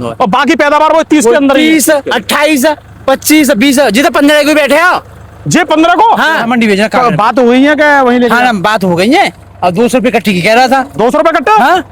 कूदो और बाकी पैदावार वो 30 के अंदर ही है। 30 28 25 20 जितने 15 को बैठे हो जे 15 को हाँ मंडी भेजना तो बात हुई है क्या वहीं लेके हाँ ना बात हो गई है और 200 रुपये कट्ठी की कह रहा था 200 रुपए कट्टा। हाँ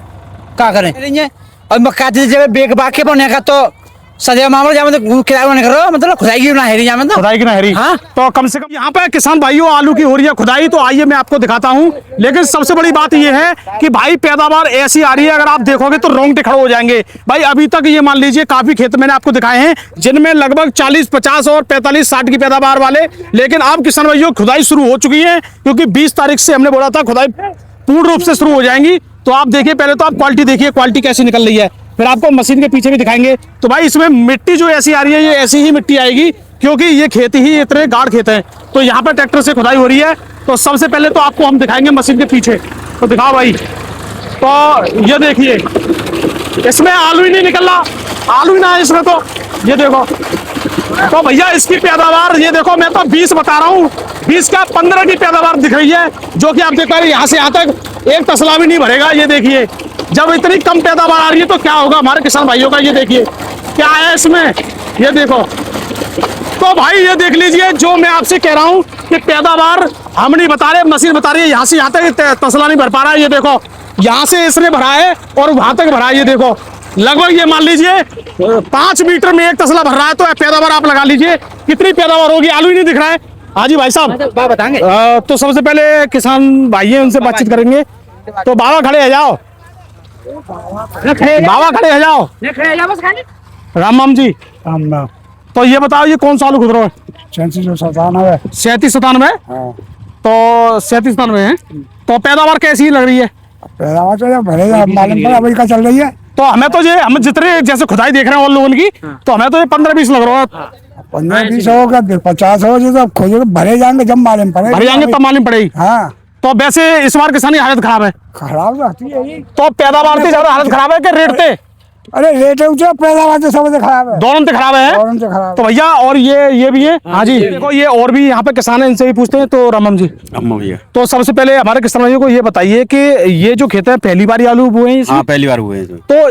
क्या करें और मक्का जब बेग बाके पड़ने का तो सदैव मामला जामे तो किराया नहीं करो मतलब खुदाई की ना हेरी जामे तो खुदाई की नहरी। हाँ। तो कम से कम यहाँ पे किसान भाइयों आलू की हो रही है खुदाई, तो आइए मैं आपको दिखाता हूँ। लेकिन सबसे बड़ी बात ये है कि भाई पैदावार ऐसी आ रही है, अगर आप देखोगे तो रोंगटे खड़े हो जाएंगे भाई। अभी तक ये मान लीजिए काफी खेत मैंने आपको दिखाए हैं जिनमें लगभग 40 50 और 45 60 की पैदावार वाले, लेकिन अब किसान भाइयों खुदाई शुरू हो चुकी है क्योंकि 20 तारीख से हमने बोला था खुदाई पूर्ण रूप से शुरू हो जाएंगी। तो आप देखिए, पहले तो आप क्वालिटी देखिए क्वालिटी कैसी निकल रही है, फिर आपको मशीन के पीछे भी दिखाएंगे। तो भाई इसमें मिट्टी जो ऐसी आ रही है ये ऐसी ही मिट्टी आएगी क्योंकि ये खेत ही इतने गाढ़ खेत हैं। तो यहाँ पर ट्रैक्टर से खुदाई हो रही है। तो सबसे पहले तो आपको हम दिखाएंगे मशीन के पीछे, तो दिखाओ भाई। तो ये देखिए इसमें आलू ही नहीं निकल रहा, आलू ही ना है इसमें, तो ये देखो। तो भैया इसकी पैदावार ये देखो, मैं तो 20 बता रहा हूँ, 20 का 15 की पैदावार दिख रही है जो कि आप देख पा रहे यहाँ से यहाँ तक एक तसला भी नहीं भरेगा। ये देखिए जब इतनी कम पैदावार आ रही है तो क्या होगा हमारे किसान भाइयों का। ये देखिए क्या है इसमें, ये देखो। तो भाई ये देख लीजिए जो मैं आपसे कह रहा हूँ कि पैदावार हम नहीं बता रहे, मशीन बता रही है यहाँ से यहाँ तक तसला नहीं भर पा रहा है। ये देखो यहाँ से इसने भरा है और वहां तक भरा है। ये देखो लगभग ये मान लीजिए 5 मीटर में एक तसला भर रहा है। तो पैदावार आप लगा लीजिए कितनी पैदावार होगी, आलू ही नहीं दिख रहा है। हाँ जी भाई साहब बताएंगे। तो सबसे पहले किसान भाई हैं उनसे बातचीत करेंगे। तो बाबा खड़े आ जाओ, बाबा खड़े आ जाओ। राम राम जी। तो ये बताओ ये कौन सा आलू खुद रहा है? 37 97। तो 37 97 है। तो पैदावार कैसी लग रही है? पैदावार तो मालूम पड़ा अभी का चल रही है। तो हमें तो ये हम जितने जैसे खुदाई देख रहे हैं और लोगों की, तो हमें तो ये 15-20 लग रहा है। 15-20 होगा 50 हो जो खोजे भरे जाएंगे जब मालूम पड़े भर जाएंगे तब मालूम पड़ेगी। हाँ तो वैसे इस बार किसानी हालत खराब है, खराब रहती है ये। तो पैदावार से ज्यादा हालत खराब है कि रेट थे? अरे रेट ऊंचा पैदावार तो सबसे खराब है, दोनों से खराब है। दोनों से खराब। तो भैया और ये भी है। हाँ जी देखो ये और भी यहाँ पे किसान है, इनसे भी पूछते हैं। तो राम जी भैया, तो सबसे पहले हमारे किसान भाइयों को ये बताइए कि ये जो खेत है पहली बार आलू बोए हैं इसमें? हाँ पहली बार हुए हैं। तो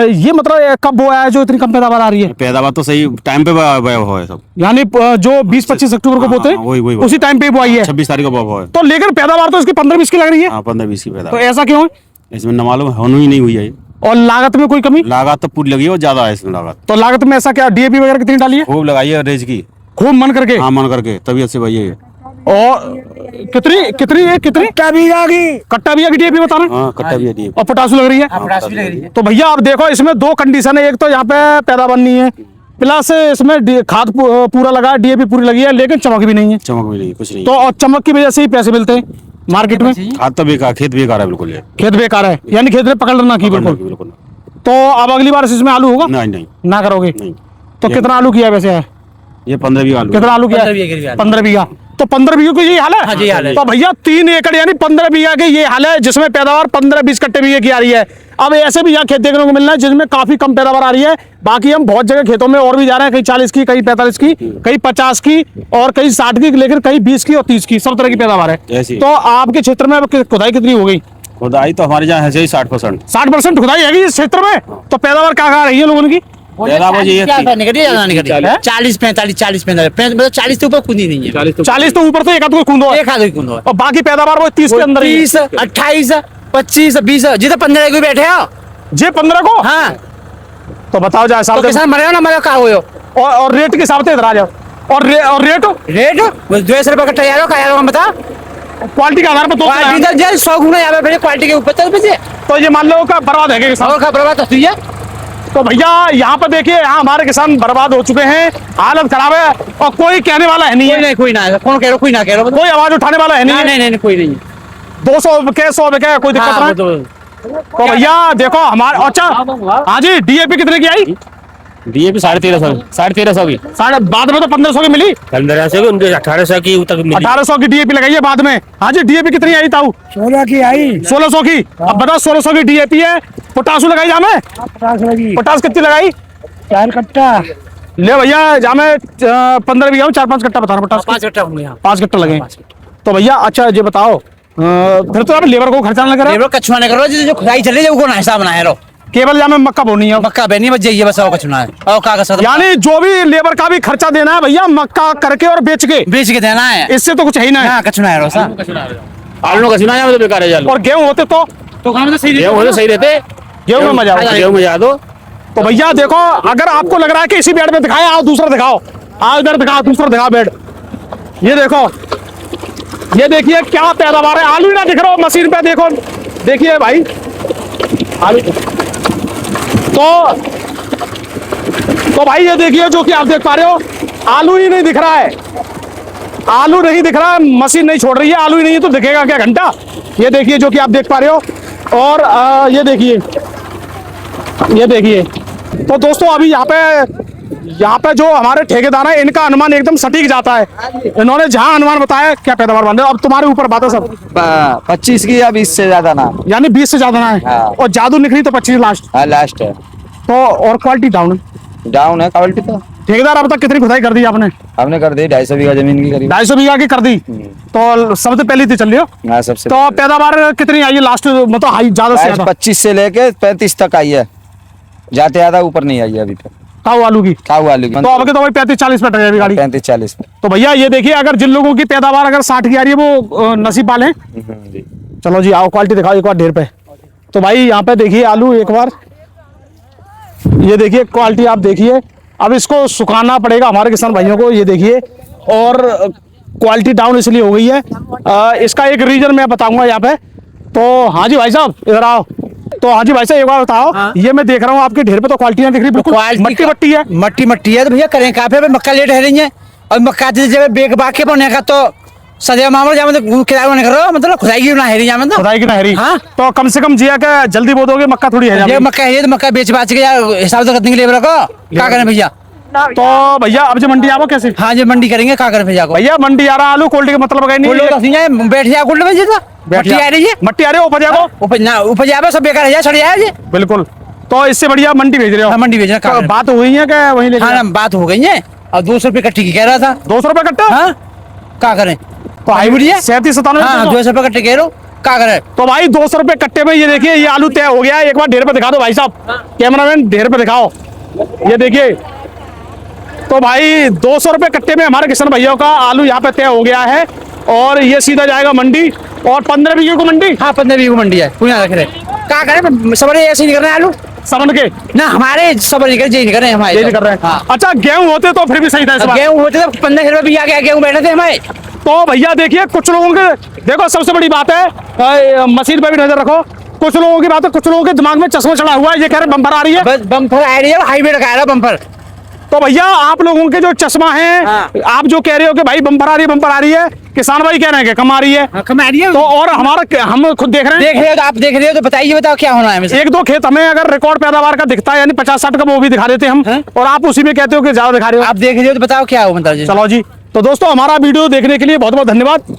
ये मतलब कब बोया है जो इतनी कम पैदावार आ रही है? पैदावार तो सही टाइम पे हुआ है सब, यानी जो 20-25 अक्टूबर को बोते हैं उसी टाइम पे बुआई है। 26 तारीख को हुआ है। तो लेकिन पैदावार तो इसकी 15-20 की लग रही है। हाँ 15-20 की तो पैदावार। ऐसा क्यों है? इसमें न मालूम होनी ही नहीं हुई है। और लागत में कोई कमी? लागत तो पूरी लगी है और ज्यादा है इसमें लागत। तो लागत में ऐसा क्या डीएपी वगैरह कितनी डाली है? खूब लगाई है रेज की, खूब मन करके। हाँ मन करके तबीयत से भैया। और कितनी कट्टा भी आगी कट्टा भी डीएपी बता रहे हैं? हाँ कट्टा भी है। और पोटासू लग रही है। तो भैया आप देखो इसमें 2 कंडीशन है, एक तो यहाँ पे पैदावार नहीं है, प्लस इसमें खाद पूरा लगा, डीएपी पूरी लगी है, लेकिन चमक भी नहीं है। चमक भी नहीं, कुछ नहीं। तो और चमक की वजह से ही पैसे मिलते हैं मार्केट में। खाद तो बेकार, खेत बेकार है बिल्कुल। खेत बेकार है यानी खेत में पकड़ ना की बिल्कुल। बिल्कुल। तो अब अगली बार इसमें आलू होगा? नहीं ना करोगे? नहीं। तो कितना आलू किया वैसे है? ये 15 बीघा आलू। कितना आलू किया? 15 बीघा। तो 15 बीघे को यही हाल है? हाँ जी हाल है। तो भैया 3 एकड़ यानी 15 बीघा के ये हाल है जिसमें पैदावार 15-20 कट्टे बीघे की आ रही है। अब ऐसे भी यहाँ खेत देखने को मिलना है जिसमें काफी कम पैदावार आ रही है। बाकी हम बहुत जगह खेतों में और भी जा रहे हैं, कहीं 40 की, कहीं 45 की, कहीं 50 की और कहीं 60 की, लेकिन कहीं 20 की और 30 की, सब तरह की पैदावार है। तो आपके क्षेत्र में अब खुदाई कितनी हो गई? खुदाई तो हमारे यहाँ है 60%। 60% खुदाई है इस क्षेत्र में। तो पैदावार क्या खा रही है लोगों की? 40 45 मतलब 40 से ऊपर कूदी नहीं है। 40 तो ऊपर तो एक आध कूदो है। एक आध कूदो है। और बाकी पैदावार वो 30 के अंदर ही है। 30 28 25 20 जितने 15 को बैठे हो जे 15 को। हाँ तो बताओ जाए तो साहब किसान मरे हो ना मरे का हो और रेट के हिसाब से इधर आ जाओ। और रेट 200 रुपये कट्टा यारो का यारो बता क्वालिटी के आधार पर तो क्वालिटी तो जय 100 गुना यहाँ पे क्वालिटी के ऊपर चल पे। तो ये मान लो का बर्बाद है किसान। और का बर्बाद तो है। तो भैया यहाँ पर देखिए यहाँ हमारे किसान बर्बाद हो चुके हैं, हालत खराब है और कोई कहने वाला है नहीं है। कोई ना कौन कह रहा कोई ना कह रहा कोई आवाज उठाने वाला है नहीं। नहीं कोई नहीं। 200 के 100 के कोई दिक्कत नहीं। तो भैया देखो हमारे अच्छा हाँ जी डीएपी कितने की आई? डीएपी 1350 की। बाद में तो 1500 की मिली। 1500 की, उनके 1800 की तक मिली। 1800 की डीएपी लगाई है बाद में। हाँ जी डीएपी कितनी आई ताऊ? 16 की आई। 1600 की। अब बताओ 1600 की डीएपी है। पोटासू लगाई जामे? 50 लगी। पोटास कितनी लगाई? 4 कट्टा। ले भैया जामे 15 बीघा में 4-5 कट्टा बता रहा पोटास। 5 कट्टा होंगे। 5 कट्टा लगे। तो भैया अच्छा ये बताओ फिर तो आप लेबर को खर्चा ना करो। लेबर कछुआ नहीं करो जो खुदाई चले जो को ना हिसाब ना है रो। केवल यहाँ में मक्का बोनी है। मक्का बेनी बच जाइए बस, और कुछ ना है। और कागज साथ यानी जो भी लेबर का भी खर्चा देना है भैया, मक्का करके और बेच के, बेच के देना है, इससे तो कुछ है ही ना। हाँ कुछ ना है रोसा। आलू का सुना तो बेकार है। और गेहूं होते तो काम तो सही गेहूं सही रहते, गेहूं में मजा आता। गेहूं में जा दो। तो भैया देखो, अगर आपको लग रहा है कि इसी बेड में दिखाए, आओ दूसरा दिखाओ, आओ इधर दिखाओ, दूसरा दिखाओ बेड। ये देखो, ये देखिए क्या पैदावार है। आलू ही ना दिख रहा हो मशीन पे, देखो देखिए भाई आलू। तो भाई ये देखिए, जो कि आप देख पा रहे हो, आलू ही नहीं दिख रहा है, आलू नहीं दिख रहा है, मशीन नहीं छोड़ रही है, आलू ही नहीं है तो दिखेगा क्या घंटा। ये देखिए जो कि आप देख पा रहे हो। और ये देखिए, ये देखिए। तो दोस्तों अभी यहाँ पे जो हमारे ठेकेदार है, इनका अनुमान एकदम सटीक जाता है। इन्होंने जहां अनुमान बताया क्या पैदावार बन रही है। अब तुम्हारे ऊपर बात है सब। 25 की या 20 से ज्यादा ना। यानी 20 से ज्यादा ना है। हाँ। और जादू निकली तो 25 लास्ट। हाँ लास्ट है। तो और क्वालिटी डाउन है। डाउन है क्वालिटी तो। ठेकेदार अब तक कितनी खुदाई कर दी आपने? हमने कर दी 250 बीघा जमीन की करीब। 250 बीघा की कर दी। तो सबसे पहली थी चल रही हो। हाँ सबसे। तो पैदावार कितनी आई है लास्ट, मतलब हाई ज्यादा से ज्यादा? 25 से लेके 35 तक आई है, जाते ज्यादा ऊपर नहीं आई है अभी तक। काऊ आलू की। काऊ आलू की तो अब तो भाई 35-40 पे टक गाड़ी। 35-40 पे। तो भैया ये देखिए, अगर जिन लोगों की पैदावार अगर 60 की आ रही है, वो नसीब वाले हैं। चलो जी आओ, क्वालिटी दिखाओ एक बार ढेर पे। तो भाई यहाँ पे देखिए आलू एक बार, ये देखिए क्वालिटी आप देखिए। अब इसको सुखाना पड़ेगा हमारे किसान भाइयों को, ये देखिए। और क्वालिटी डाउन इसलिए हो गई है, इसका एक रीजन मैं बताऊंगा यहाँ पे। तो हाँ जी भाई साहब इधर आओ। तो हाँ जी भाई साहब एक बार बताओ। हाँ। ये मैं देख रहा हूँ आपके ढेर पे तो क्वालिटी दिख रही है, बिल्कुल मट्टी मट्टी है। मट्टी मट्टी है तो भैया करें काफे पे मक्का लेट है रही है। और मक्का जब बेग बाग के बने का तो सदैव मामला जहाँ मतलब किराया नहीं करो, मतलब खुदाई की ना हेरी जहाँ खुदाई की नहरी। हाँ। तो कम से कम जिया के जल्दी बो दोगे, मक्का थोड़ी है ये मक्का है तो मक्का बेच बाच के यार हिसाब से करने के लेबर को क्या करें भैया। तो भैया अब जो मंडी आओ कैसे? हाँ जी मंडी करेंगे क्या करें भैया को। भैया मंडी आ रहा आलू क्वालिटी का मतलब है नहीं। बैठ जाए कुल में जी तो मट्टी आ रही है, मट्टी आ रही है उपज को उपज आवे सब बेकार है, सड़ जाए जी। बिल्कुल। तो इससे बढ़िया मंडी भेज रहे हो। हाँ मंडी भेजना तो बात हुई है क्या वहीं लेके? हाँ ना बात हो गई है। और 200 रुपये कट्टी की कह रहा था। 200 रुपए कट्टा? हाँ क्या करें तो हाईब्रिड है 37-97। हाँ 200 रुपये कट्टे कह रहा हूँ क्या करें। तो भाई 200 रुपए कट्टे में ये देखिए, ये आलू तय हो गया है। एक बार ढेर पे दिखा दो भाई साहब, कैमरामैन ढेर पे दिखाओ। ये देखिए, तो भाई 200 रुपए कट्टे में हमारे किसान भैया का आलू यहाँ पे तय हो गया है। और ये सीधा जाएगा मंडी। और 15 बीघे को मंडी। हाँ 15 बीघे मंडी है, पूरा रख रहे क्या करें। सब ऐसे नहीं कर रहे हैं आलू समझ के ना, हमारे सब नहीं कर रहे, नहीं कर रहे हैं हमारे। ये कर रहे हैं। हाँ। अच्छा गेहूं होते तो फिर भी सही था इस बार। गेहूं होते तो 15 रुपये भी आ गया, गेहूं बैठे थे हमारे। तो भैया देखिए, कुछ लोगों के देखो सबसे बड़ी बात है, मशीन पे भी नजर रखो। कुछ लोगों की बात है, कुछ लोगों के दिमाग में चश्मा चढ़ा हुआ है, ये कह रहे बम्पर आ रही है। बस बम्पर आ रही है, हाईवे का आ रहा बम्पर। तो भैया आप लोगों के जो चश्मा है, हाँ। आप जो कह रहे हो कि भाई बम्पर आ रही है, बम्पर आ रही है, किसान भाई कह रहे हैं कि कम आ रही है। कम आ रही है तो और हमारा हम खुद देख रहे हैं। देख रहे हो तो आप देख रहे हो तो बताइए, बताओ क्या होना है हमें। एक दो खेत हमें अगर रिकॉर्ड पैदावार का दिखता है, यानी 50-60 का, वो भी दिखा देते हम। हाँ। और आप उसी में कहते हो कि ज्यादा दिखा रहे हो। आप देख रहे हो तो बताओ क्या हो मतलब। चलो जी, तो दोस्तों हमारा वीडियो देखने के लिए बहुत बहुत धन्यवाद।